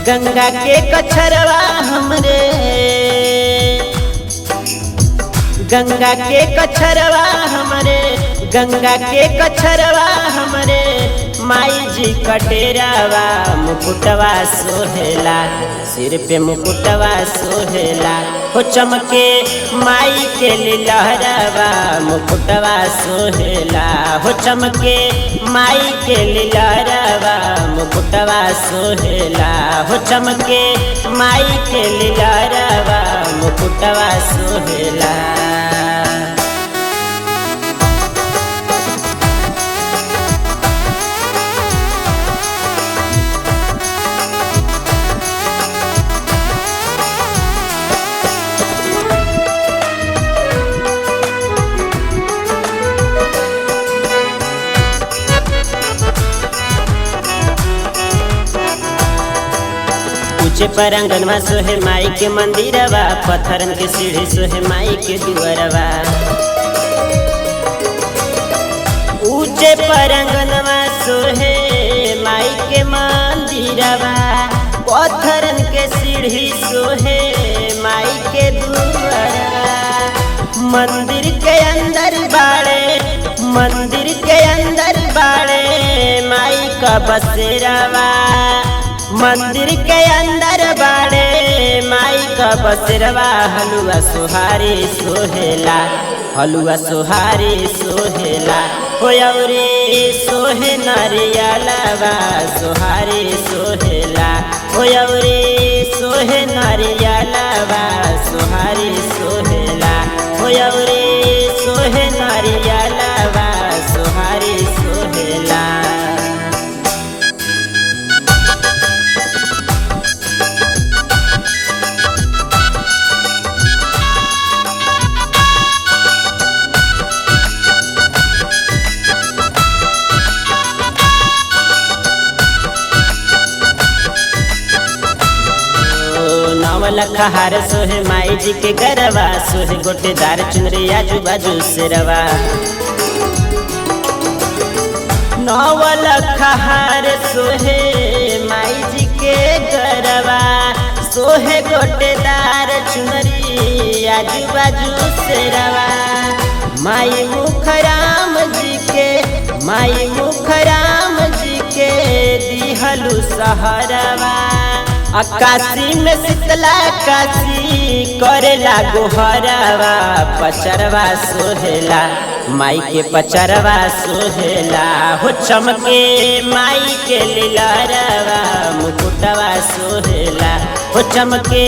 गंगा के कछरवा हमरे, गंगा के कछरवा हमरे, गंगा के कछरवा हमरे, माई जी कटेरावा मुकुटवा सोहेला, सिर पे मुकुटवा सोहेला, हो चमके माई के लीलहरवा मुकुटवा सोहेला, हो चमके माई के लीलहरवा मुकुटवा सोहेला, हो चमके माई के लीलहरवा मुकुटवा सोहेला। ऊंचे पर अंगनवा सोहे माई के मंदिरवा, पत्थरन के सीढ़ी सोहे माई के दुअरवा। ऊंचे पर अंगनवा सोहे माई के मंदिरवा, पत्थरन के सीढ़ी सोहे माई के दुअरवा। मंदिर के अंदर बाड़े, मंदिर के अंदर बाड़े माई का बसेरावा, मंदिर के अंदर बाड़े माई का बसेरवा। हलुआ सोहारी सोहेला, हलुआ सोहारी सोहेला, होयौरी सोहे नारियलवा सोहारी सोहेला, होयौरी सोहे नारियलवा सोहारी सोहेला, होयौरी सोहे नारियलवा सोहारी सोहेला। लखहार सोहे माई जी के गरवा, सोहे गोटेदार चुनरी आजू बाजू से रवा। नौवल लखहार सोहे माई जी के गरवा, सोहे गोटेदार चुनरी आजू बाजू से रवा। माई मुखराम जी के, माई मुखराम जी के दिहलु सहरवा। काशी में शीतला काशी करेला गोहरवा, पचरवा सोहेला माई के पचरवा सोहेला, हो चमके माई के लीलहरवा मुकुटवा सोहेला, हो चमके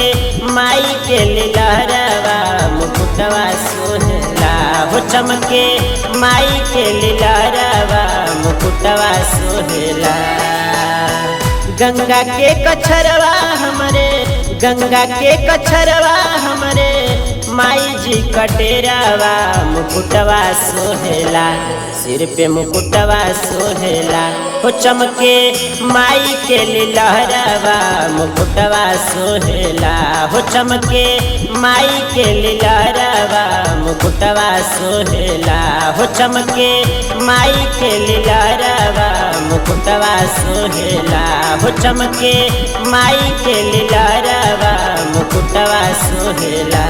माई के लीलहरवा मुकुटवा सोहेला, हो चमके माई के लीलहरवा मुकुटवा सोहेला। गंगा के कछरवा हमरे, गंगा के कछरवा हमरे, माई जी कटेरावा मुकुटवा सोहेला, सिर पे मुकुटवा सोहेला, हो चमके माई के लीलहरवा मुकुटवा सोहेला, हो चमके माई के लीलहरवा मुकुटवा सोहेला, हो चमके माई के लीलहरवा मुकुटवा सोहेला, हो चमके माई के लीलहरवा मुकुटवा सोहेला।